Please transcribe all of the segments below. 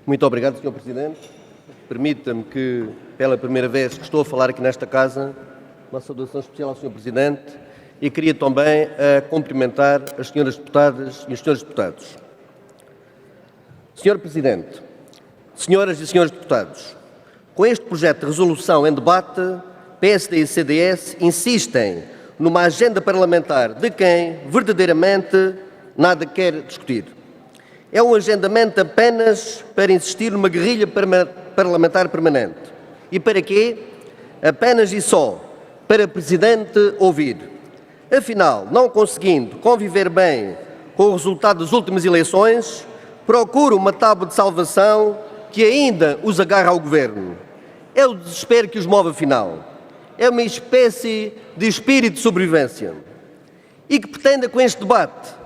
Muito obrigado, Sr. Presidente. Permita-me que, pela primeira vez que estou a falar aqui nesta Casa, uma saudação especial ao Sr. Presidente e queria também cumprimentar as senhoras deputadas e os senhores deputados. Sr. Presidente, senhoras e senhores deputados, com este projeto de resolução em debate, PSD e CDS insistem numa agenda parlamentar de quem verdadeiramente nada quer discutir. É um agendamento apenas para insistir numa guerrilha parlamentar permanente. E para quê? Apenas e só para o Presidente ouvir. Afinal, não conseguindo conviver bem com o resultado das últimas eleições, procura uma tábua de salvação que ainda os agarra ao Governo. É o desespero que os move afinal. É uma espécie de espírito de sobrevivência. E que pretende com este debate?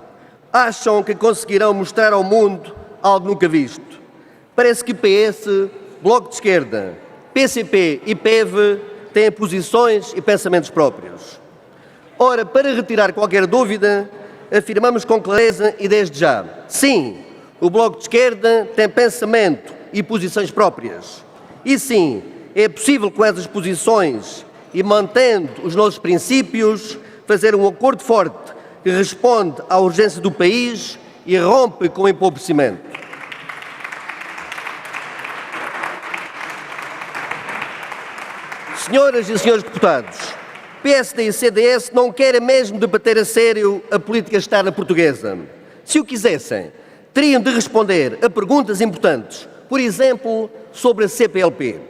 Acham que conseguirão mostrar ao mundo algo nunca visto. Parece que PS, Bloco de Esquerda, PCP e PEV têm posições e pensamentos próprios. Ora, para retirar qualquer dúvida, afirmamos com clareza e desde já, sim, o Bloco de Esquerda tem pensamento e posições próprias. E sim, é possível com essas posições e mantendo os nossos princípios, fazer um acordo forte que responde à urgência do país e rompe com o empobrecimento. Senhoras e senhores deputados, PSD e CDS não querem mesmo debater a sério a política externa portuguesa. Se o quisessem, teriam de responder a perguntas importantes, por exemplo, sobre a CPLP.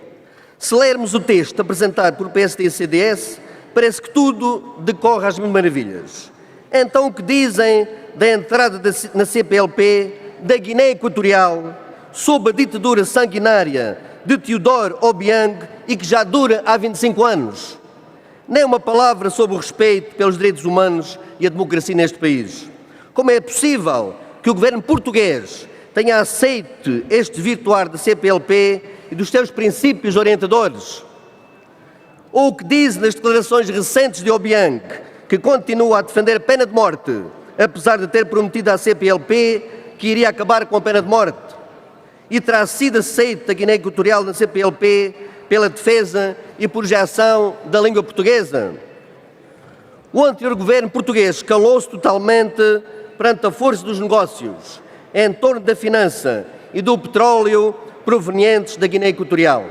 Se lermos o texto apresentado por PSD e CDS, parece que tudo decorre às mil maravilhas. Então, o que dizem da entrada na CPLP da Guiné Equatorial sob a ditadura sanguinária de Teodoro Obiang e que já dura há 25 anos? Nem uma palavra sobre o respeito pelos direitos humanos e a democracia neste país. Como é possível que o governo português tenha aceito este virtuar da CPLP e dos seus princípios orientadores? Ou o que diz nas declarações recentes de Obiang, que continua a defender a pena de morte, apesar de ter prometido à CPLP que iria acabar com a pena de morte, e terá sido aceito a Guiné Equatorial na CPLP pela defesa e projeção da língua portuguesa. O anterior governo português calou-se totalmente perante a força dos negócios em torno da finança e do petróleo provenientes da Guiné Equatorial.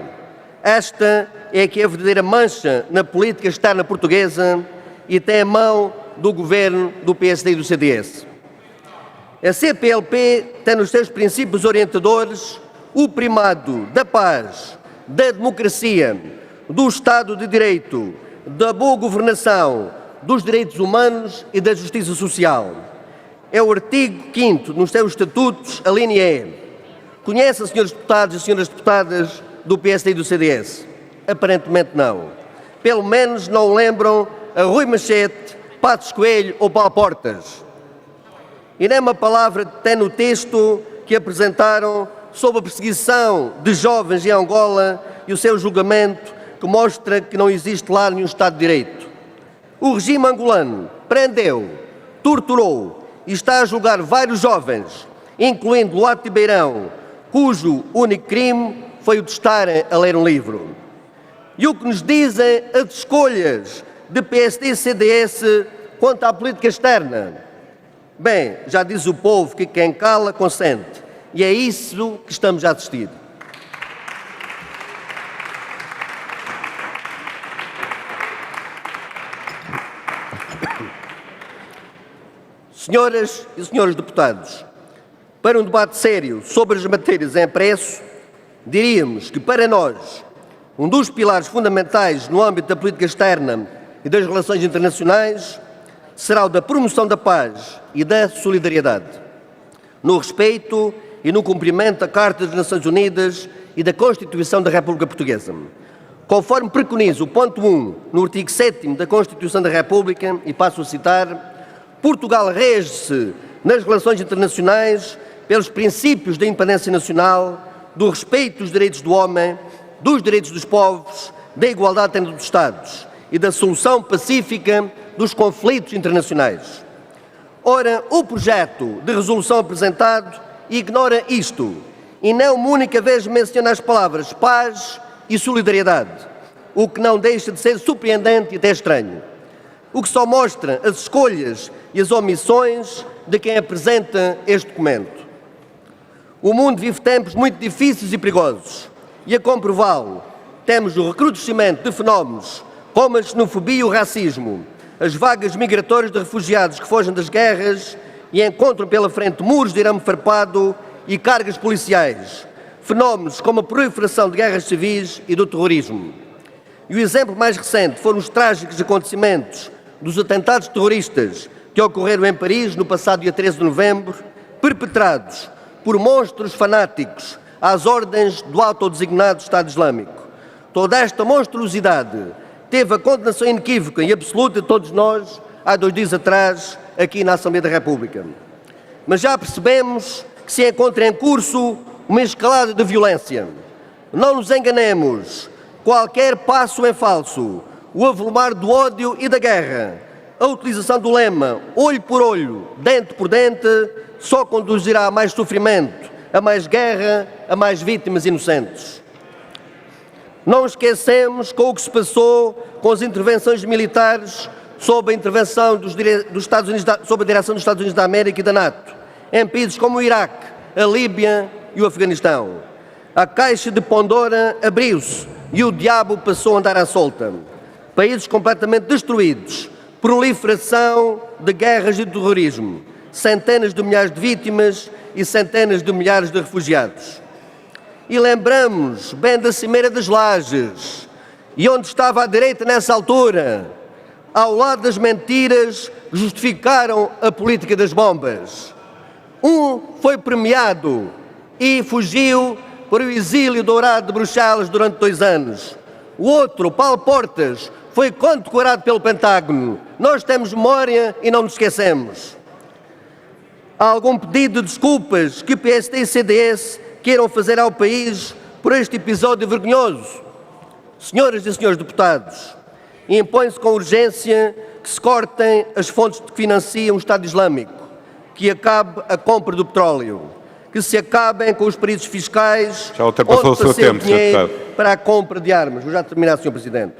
Esta é que é a verdadeira mancha na política externa portuguesa e tem a mão do governo do PSD e do CDS. A CPLP tem nos seus princípios orientadores o primado da paz, da democracia, do Estado de Direito, da boa governação, dos direitos humanos e da justiça social. É o artigo 5º nos seus estatutos, a linha E. Conhece, senhores deputados e senhoras deputadas do PSD e do CDS? Aparentemente não. Pelo menos não lembram a Rui Machete, Passos Coelho ou Paulo Portas. E nem uma palavra tem no texto que apresentaram sobre a perseguição de jovens em Angola e o seu julgamento, que mostra que não existe lá nenhum Estado de Direito. O regime angolano prendeu, torturou e está a julgar vários jovens, incluindo Luato Beirão, cujo único crime foi o de estarem a ler um livro. E o que nos dizem as escolhas de PSD e CDS quanto à política externa? Bem, já diz o povo que quem cala consente, e é isso que estamos a assistir. Senhoras e senhores deputados, para um debate sério sobre as matérias em preço, diríamos que para nós um dos pilares fundamentais no âmbito da política externa e das relações internacionais será o da promoção da paz e da solidariedade, no respeito e no cumprimento da Carta das Nações Unidas e da Constituição da República Portuguesa. Conforme preconiza o ponto 1 no artigo 7º da Constituição da República, e passo a citar, Portugal rege-se nas relações internacionais pelos princípios da independência nacional, do respeito dos direitos do homem, dos direitos dos povos, da igualdade entre os Estados e da solução pacífica dos conflitos internacionais. Ora, o projeto de resolução apresentado ignora isto e não uma única vez menciona as palavras paz e solidariedade, o que não deixa de ser surpreendente e até estranho. O que só mostra as escolhas e as omissões de quem apresenta este documento. O mundo vive tempos muito difíceis e perigosos, e a comprová-lo, temos o recrudescimento de fenómenos como a xenofobia e o racismo, as vagas migratórias de refugiados que fogem das guerras e encontram pela frente muros de arame farpado e cargas policiais, fenómenos como a proliferação de guerras civis e do terrorismo. E o exemplo mais recente foram os trágicos acontecimentos dos atentados terroristas que ocorreram em Paris no passado dia 13 de novembro, perpetrados por monstros fanáticos às ordens do autodesignado Estado Islâmico. Toda esta monstruosidade teve a condenação inequívoca e absoluta de todos nós há 2 dias atrás, aqui na Assembleia da República. Mas já percebemos que se encontra em curso uma escalada de violência. Não nos enganemos, qualquer passo em falso, o avolumar do ódio e da guerra, a utilização do lema olho por olho, dente por dente, só conduzirá a mais sofrimento, a mais guerra, a mais vítimas inocentes. Não esquecemos com o que se passou com as intervenções militares sob a intervenção dos Estados Unidos, sob a direção dos Estados Unidos da América e da NATO, em países como o Iraque, a Líbia e o Afeganistão. A caixa de Pandora abriu-se e o diabo passou a andar à solta. Países completamente destruídos, proliferação de guerras e de terrorismo, centenas de milhares de vítimas e centenas de milhares de refugiados. E lembramos bem da Cimeira das Lajes, e onde estava a direita nessa altura, ao lado das mentiras que justificaram a política das bombas. Um foi premiado e fugiu para o exílio dourado de Bruxelas durante 2 anos. O outro, Paulo Portas, foi condecorado pelo Pentágono. Nós temos memória e não nos esquecemos. Há algum pedido de desculpas que o PSD e o CDS queiram fazer ao país por este episódio vergonhoso? Senhoras e senhores deputados, impõe-se com urgência que se cortem as fontes que financiam o Estado Islâmico, que acabe a compra do petróleo, que se acabem com os peritos fiscais onde passei o dinheiro para a compra de armas. Vou já terminar, Sr. Presidente.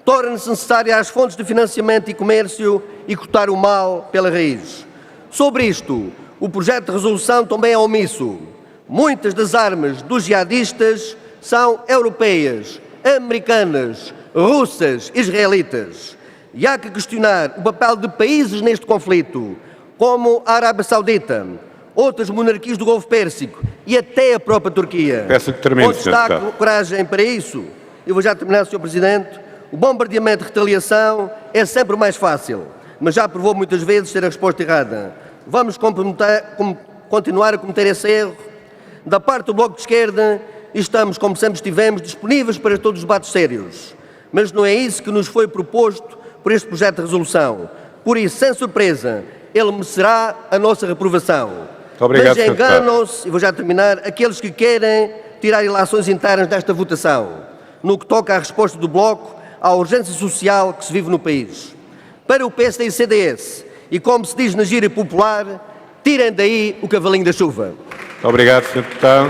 Torna-se necessária as fontes de financiamento e comércio e cortar o mal pela raiz. Sobre isto, o projeto de resolução também é omisso. Muitas das armas dos jihadistas são europeias, americanas, russas, israelitas. E há que questionar o papel de países neste conflito, como a Arábia Saudita, outras monarquias do Golfo Pérsico e até a própria Turquia. Peço que termine, onde está a coragem para isso? Eu vou já terminar, Sr. Presidente. O bombardeamento de retaliação é sempre mais fácil, mas já provou muitas vezes ser a resposta errada. Vamos continuar a cometer esse erro? Da parte do Bloco de Esquerda, estamos, como sempre estivemos, disponíveis para todos os debates sérios. Mas não é isso que nos foi proposto por este projeto de resolução. Por isso, sem surpresa, ele merecerá a nossa reprovação. Obrigado, mas enganam-se, e vou já terminar, aqueles que querem tirar ilações internas desta votação, no que toca à resposta do Bloco à urgência social que se vive no país. Para o PSD e o CDS, e como se diz na gíria popular, tirem daí o cavalinho da chuva. Obrigado, Sr. Deputado.